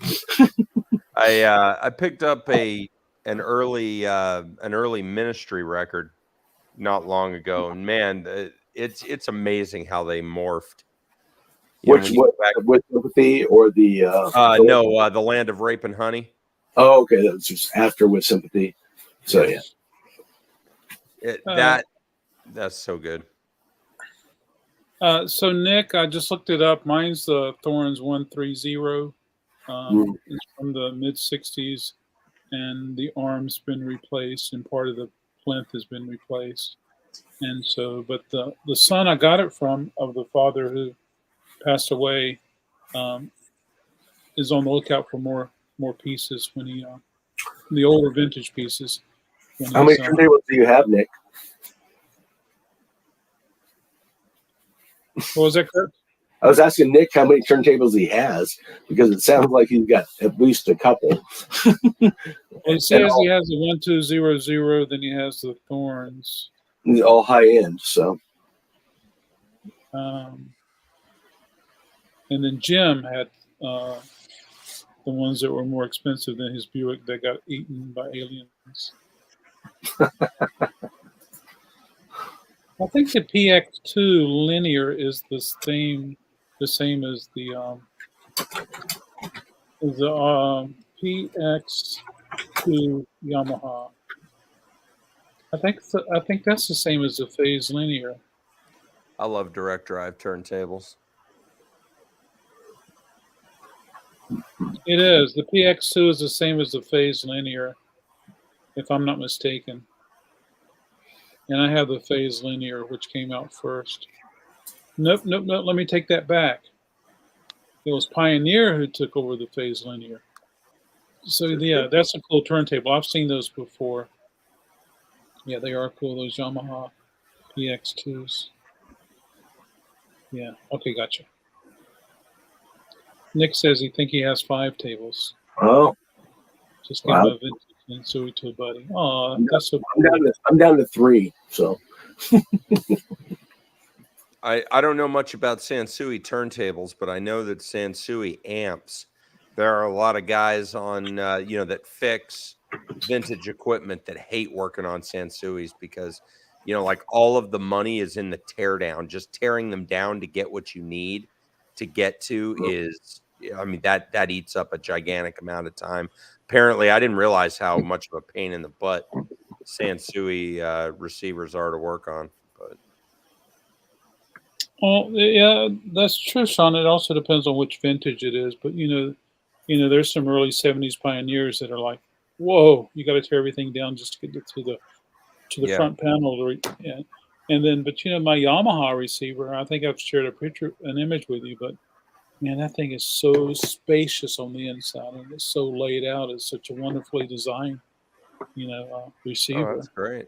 I picked up an early Ministry record not long ago, and man, it's amazing how they morphed. Which with Sympathy or the the Land of Rape and Honey. Oh, okay, that was just after With Sympathy. So yeah. That's so good. So Nick, I just looked it up. Mine's the Thorns 130. It's from the mid '60s, and the arm's been replaced, and part of the plinth has been replaced. And so, but the son I got it from, of the father who passed away, is on the lookout for more pieces when he the older vintage pieces. How many turntables do you have, Nick? What was that, Kurt? I was asking Nick how many turntables he has because it sounds like he's got at least a couple. Well, it says he has the 1200, then he has the Thorns. All high end, so. And then Jim had the ones that were more expensive than his Buick that got eaten by aliens. I think the PX2 linear is the same as the PX2 Yamaha. I think that's the same as the Phase linear. I love direct drive turntables. It is. The PX2 is the same as the Phase linear, if I'm not mistaken. And I have the Phase linear, which came out first. Nope. Let me take that back. It was Pioneer who took over the Phase linear. So yeah, that's a cool turntable. I've seen those before. Yeah, they are cool. Those Yamaha PX2s. Yeah. Okay, gotcha. Nick says he think he has 5 tables. Oh, just give him a vintage Sansui to a buddy. Oh, that's so cool. I'm down to 3. So. I don't know much about Sansui turntables, but I know that Sansui amps. There are a lot of guys on that fix vintage equipment that hate working on Sansuis because like all of the money is in the teardown. Just tearing them down to get what you need to get to is, I mean, that eats up a gigantic amount of time. Apparently, I didn't realize how much of a pain in the butt Sansui receivers are to work on. But well, yeah, that's true, Sean. It also depends on which vintage it is. But there's some early '70s Pioneers that are like, whoa, you got to tear everything down just to get to the front panel. And then, but my Yamaha receiver, I think I've shared an image with you, but man, that thing is so spacious on the inside, and it's so laid out. It's such a wonderfully designed, receiver. Oh, that's great.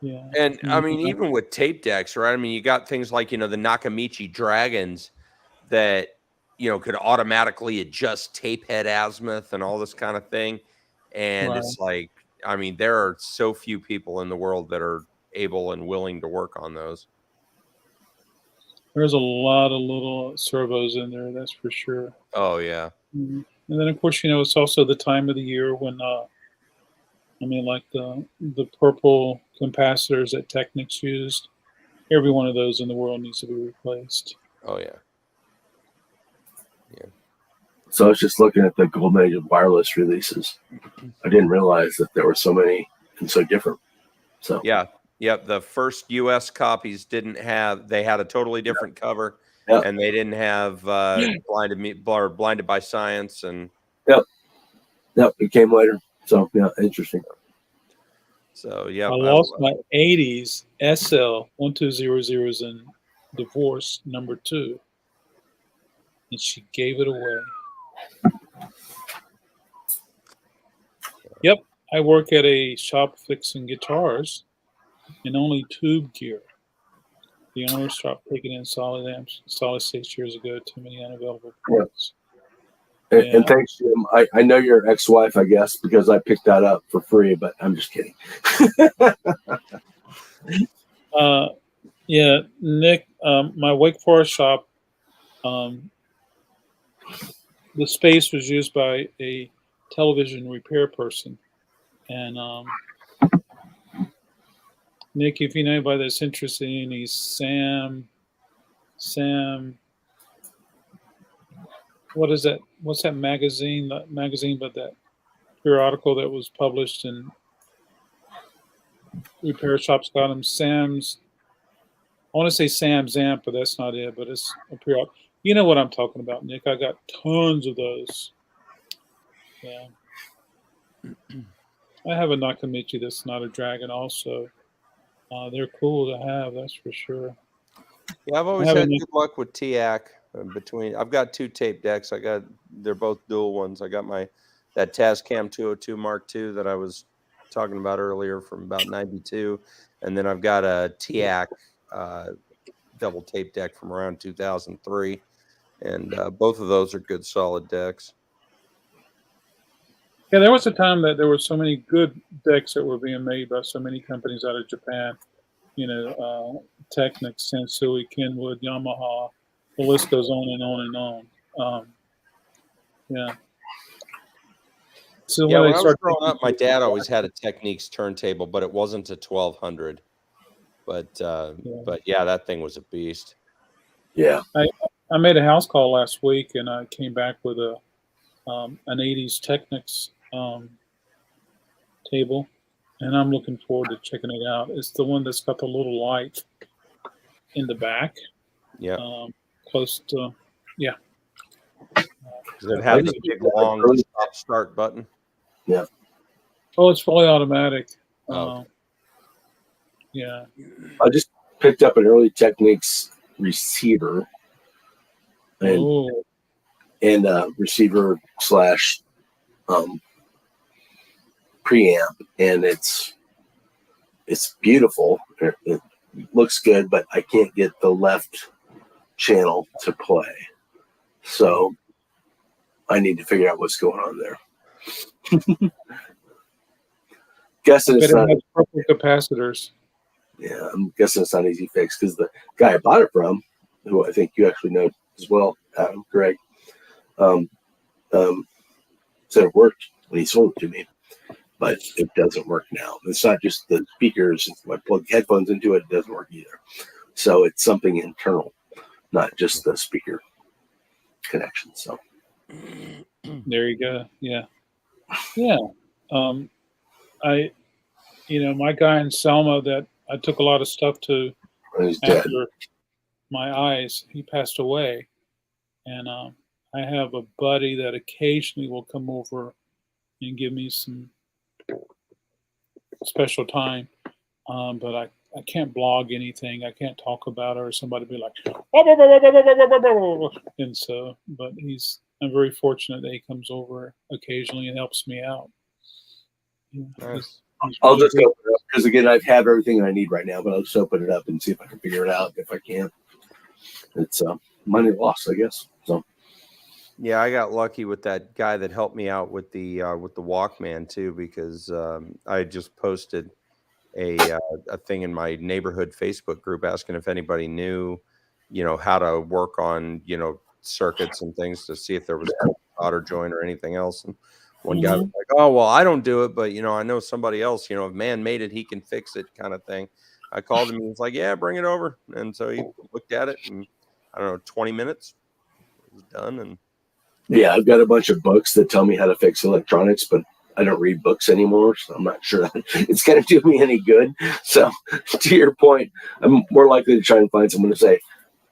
Yeah. And I mean, even with tape decks, right? I mean, you got things like, the Nakamichi Dragons that, could automatically adjust tape head azimuth and all this kind of thing. And It's like, I mean, there are so few people in the world that are able and willing to work on those. There's a lot of little servos in there, that's for sure. Oh, yeah. Mm-hmm. And then, of course, it's also the time of the year when, like the purple capacitors that Technics used, every one of those in the world needs to be replaced. Oh, yeah. Yeah. So I was just looking at the Golden Age of wireless releases. I didn't realize that there were so many and so different. So yeah. Yep. The first US copies they had a totally different cover, and they didn't have Blinded by Science. And Yep. It came later. So yeah, interesting. So yeah, I lost my '80s SL 1200s in Divorce #2, and she gave it away. Yep, I work at a shop fixing guitars, and only tube gear. The owner stopped taking in solid amps solid 6 years ago. Too many unavailable parts. And thanks, Jim. I know your ex-wife, I guess, because I picked that up for free, but I'm just kidding. Yeah, Nick, my Wake Forest shop, the space was used by a television repair person. And Nick, if you know anybody that's interested in any Sam, what is that? What's that magazine? That magazine, but that periodical that was published in repair shops got them. Sam's. I want to say Sam's Amp, but that's not it. But it's a periodical. You know what I'm talking about, Nick? I got tons of those. Yeah. I have a Nakamichi that's not a Dragon also. They're cool to have, that's for sure. Yeah, I've always had good luck with TIAC. I've got 2 tape decks. They're both dual ones. I got that Tascam 202 Mark II that I was talking about earlier from about '92, and then I've got a TIAC double tape deck from around 2003, and both of those are good, solid decks. Yeah, there was a time that there were so many good decks that were being made by so many companies out of Japan. Technics, Sansui, Kenwood, Yamaha. The list goes on and on and on. Yeah. So when I was growing up, my dad always had a Technics turntable, but it wasn't a 1200. But that thing was a beast. Yeah. I made a house call last week, and I came back with an 80s Technics table, and I'm looking forward to checking it out. It's the one that's got the little light in the back. Yeah. Close to, yeah. Does it have the big long stop-start button? Yeah. Oh, it's fully automatic. Okay. Yeah. I just picked up an early Technics receiver and receiver / preamp, and it's beautiful. It looks good, but I can't get the left channel to play, so I need to figure out what's going on there. Guessing it's not purple capacitors. Yeah, I'm guessing it's not an easy fix because the guy I bought it from, who I think you actually know as well, Greg, said it worked when he sold it to me, but it doesn't work now. It's not just the speakers. If I plug headphones into it, it doesn't work either. So it's something internal, not just the speaker connection. So there you go. Yeah. My guy in Selma that I took a lot of stuff to after my eyes, he passed away. And I have a buddy that occasionally will come over and give me some special time. But I can't blog anything. I can't talk about it, or somebody be like, and so, but I'm very fortunate that he comes over occasionally and helps me out. Yeah, nice. I'll just open it up because again, I have everything I need right now, but I'll just open it up and see if I can figure it out. If I can't, it's money lost, I guess. So, yeah, I got lucky with that guy that helped me out with the Walkman too, because I just posted a thing in my neighborhood Facebook group asking if anybody knew, how to work on, circuits and things to see if there was a solder joint or anything else. And one guy was like, "Oh, well, I don't do it, but I know somebody else. If man made it, he can fix it," kind of thing. I called him and he was like, "Yeah, bring it over." And so he looked at it, and I don't know, 20 minutes, it was done. And yeah, I've got a bunch of books that tell me how to fix electronics, but I don't read books anymore, so I'm not sure that it's going to do me any good. So, to your point, I'm more likely to try and find someone to say,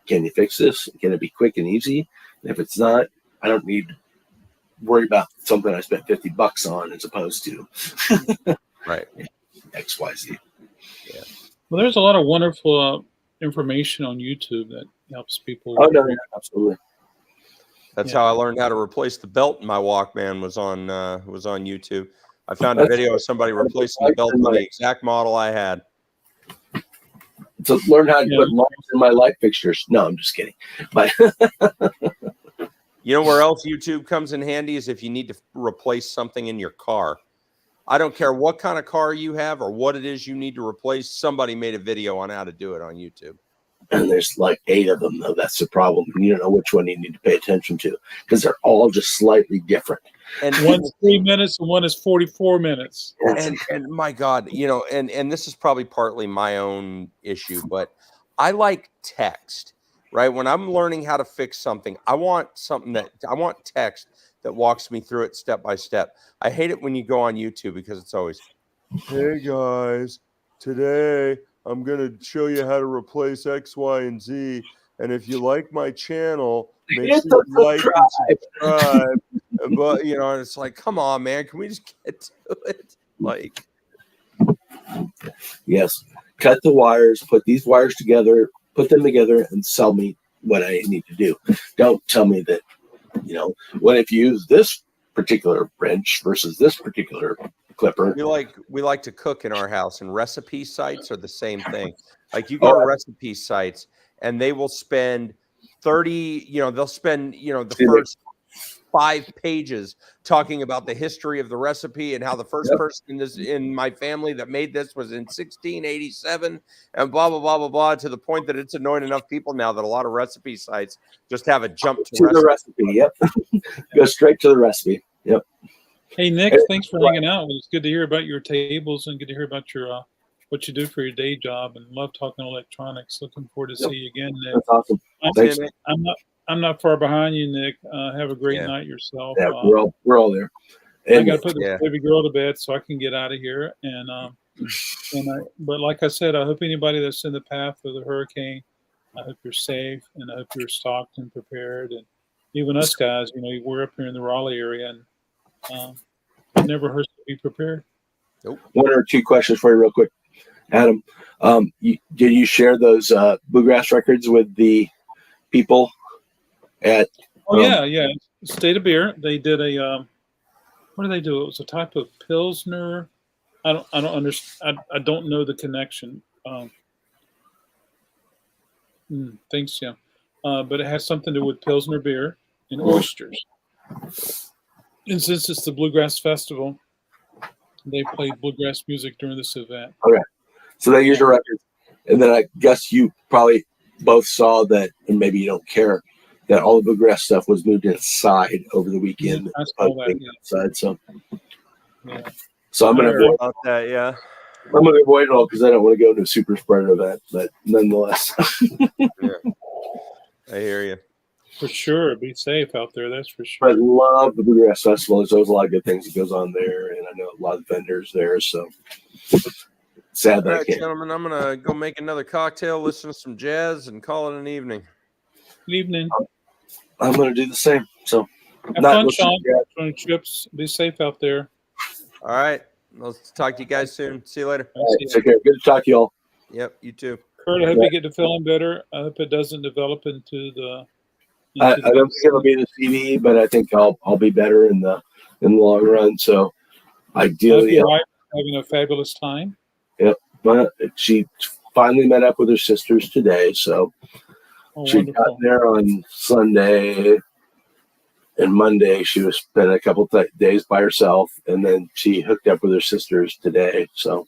"Can you fix this? Can it be quick and easy?" And if it's not, I don't need to worry about something I spent $50 on as opposed to right XYZ. Yeah. Well, there's a lot of wonderful information on YouTube that helps people. Oh no, absolutely. That's how I learned how to replace the belt in my Walkman was on YouTube. I found a video of somebody replacing the belt on the exact model I had. To learn how to put lights in my light fixtures. No, I'm just kidding. But where else YouTube comes in handy is if you need to replace something in your car. I don't care what kind of car you have or what it is you need to replace. Somebody made a video on how to do it on YouTube. And there's like 8 of them, though. That's the problem. You don't know which one you need to pay attention to because they're all just slightly different. And one's 3 minutes and one is 44 minutes. And my God, and this is probably partly my own issue, but I like text, right? When I'm learning how to fix something, I want text that walks me through it step by step. I hate it when you go on YouTube because it's always, "Hey guys, today I'm going to show you how to replace X, Y, and Z. And if you like my channel, make sure you like and subscribe." But, it's like, come on, man. Can we just get to it? Like, yes. Cut the wires, put these wires together, put them together, and sell me what I need to do. Don't tell me that, what if you use this particular wrench versus this particular clipper. We like to cook in our house, and recipe sites are the same thing. Like you go to recipe sites and they will spend 30, they'll spend, the first 5 pages talking about the history of the recipe and how the first person in my family that made this was in 1687 and blah, blah, blah, blah, blah, to the point that it's annoying enough people now that a lot of recipe sites just have a jump to the recipe. Yep. Go straight to the recipe. Yep. Hey, Nick, thanks for hanging out. It's good to hear about your tables and good to hear about your what you do for your day job, and love talking electronics. Looking forward to see you again, Nick. That's awesome. Thanks. I'm not far behind you, Nick. Have a great night yourself. Yeah, we're all there. And I got to put this baby girl to bed so I can get out of here. But like I said, I hope anybody that's in the path of the hurricane, I hope you're safe, and I hope you're stocked and prepared. And even us guys, we're up here in the Raleigh area, and it never hurts to be prepared. Nope. 1 or 2 questions for you, real quick, Adam. Did you share those bluegrass records with the people at? Yeah. State of Beer. They did a. What did they do? It was a type of Pilsner. I don't understand. I don't know the connection. Thanks, yeah. But it has something to do with Pilsner beer and oysters. And since it's the Bluegrass Festival, they played bluegrass music during this event. Okay. So they used your records. And then I guess you probably both saw that, and maybe you don't care, that all the bluegrass stuff was moved inside over the weekend. Yeah, I saw that, inside, so so I'm going to avoid about that. Yeah. I'm going to avoid it all because I don't want to go to a super spreader event, but nonetheless. I hear you. For sure. Be safe out there. That's for sure. I love the Bluegrass Festival. There's a lot of good things that goes on there, and I know a lot of vendors there. So sad that all right, gentlemen, I'm going to go make another cocktail, listen to some jazz, and call it an evening. Good evening. I'm going to do the same. So have fun, Sean. On trips. Be safe out there. All right. I'll talk to you guys soon. See you later. Right, take care. Good to talk to you all. Yep, you too. Kurt, I hope you get to feeling better. I hope it doesn't develop into the. I don't think it'll be the CD, but I think I'll be better in the long run. So ideally, your wife having a fabulous time. Yep, but she finally met up with her sisters today. So she got there on Sunday, and Monday she was spent a couple days by herself, and then she hooked up with her sisters today. So.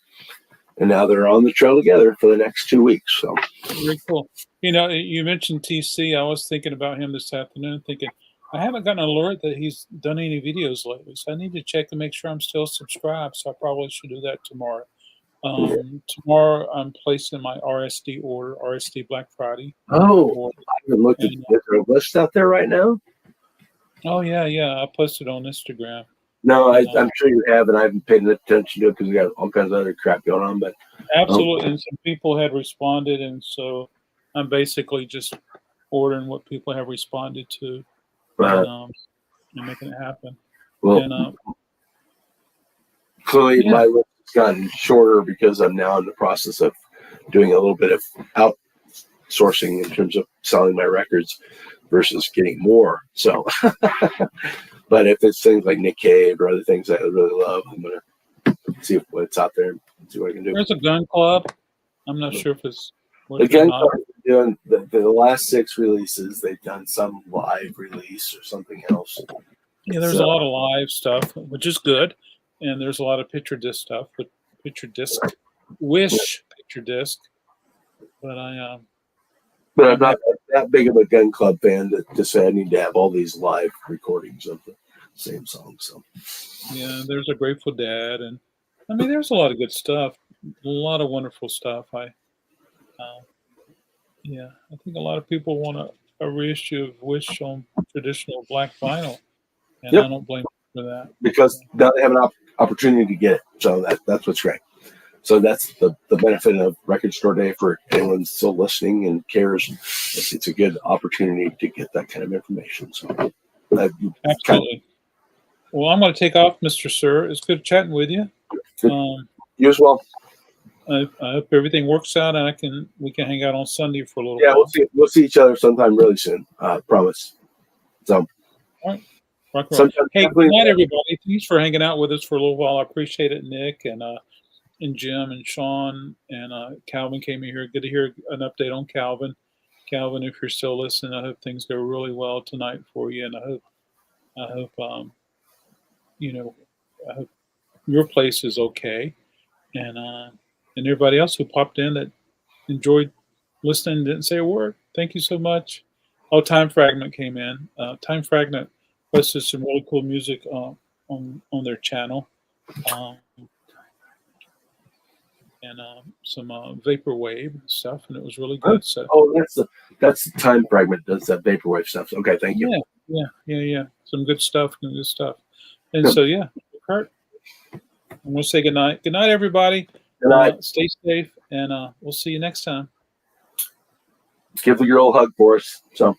And now they're on the trail together for the next 2 weeks. So very cool. You mentioned TC. I was thinking about him this afternoon, thinking I haven't gotten an alert that he's done any videos lately. So I need to check and make sure I'm still subscribed. So I probably should do that tomorrow. Tomorrow I'm placing my RSD order, RSD Black Friday. Oh, I haven't looked at the list out there right now. Oh yeah. I posted on Instagram. No, I'm sure you have, and I haven't paid attention to it because we got all kinds of other crap going on. But absolutely, and some people had responded, and so I'm basically just ordering what people have responded to, and making it happen. Well, and, clearly my list has gotten shorter because I'm now in the process of doing a little bit of outsourcing in terms of selling my records versus getting more. So. But if it's things like Nick Cave or other things that I really love, I'm going to see what's out there and see what I can do. There's a gun club. I'm not sure if it's... The gun club is doing the last 6 releases. They've done some live release or something else. Yeah, there's a lot of live stuff, which is good. And there's a lot of picture disc stuff, but picture disc. Picture disc. But But I'm not that big of a gun club fan to say I need to have all these live recordings of the same song. So yeah, there's a Grateful Dead, and I mean, there's a lot of good stuff, a lot of wonderful stuff. I think a lot of people want a reissue of Wish on traditional black vinyl, and I don't blame them for that because now they have an opportunity to get it. So that's what's great. So that's the benefit of Record Store Day for anyone still listening and cares. It's a good opportunity to get that kind of information. So absolutely. Well, I'm going to take off, Mr. Sir. It's good chatting with you. You as well. I hope everything works out, and we can hang out on Sunday for a little. Yeah, while. we'll see each other sometime really soon. Promise. So. All right. Hey, good night, everybody. Thanks for hanging out with us for a little while. I appreciate it, Nick and Jim and Sean and Calvin came in here. Good to hear an update on Calvin. Calvin, if you're still listening, I hope things go really well tonight for you, and I hope you know, I hope your place is okay, and everybody else who popped in that enjoyed listening, didn't say a word. Thank you so much. Oh, Time Fragment came in. Time Fragment posted some really cool music on their channel, um, and some vaporwave stuff, and it was really good. So, that's the Time Fragment does that vaporwave stuff. Okay, thank you. Yeah. Some good stuff. And so, yeah, Kurt, I'm going to say good night. Good night, everybody. Good night. Stay safe, and we'll see you next time. Give the girl a hug for us. So.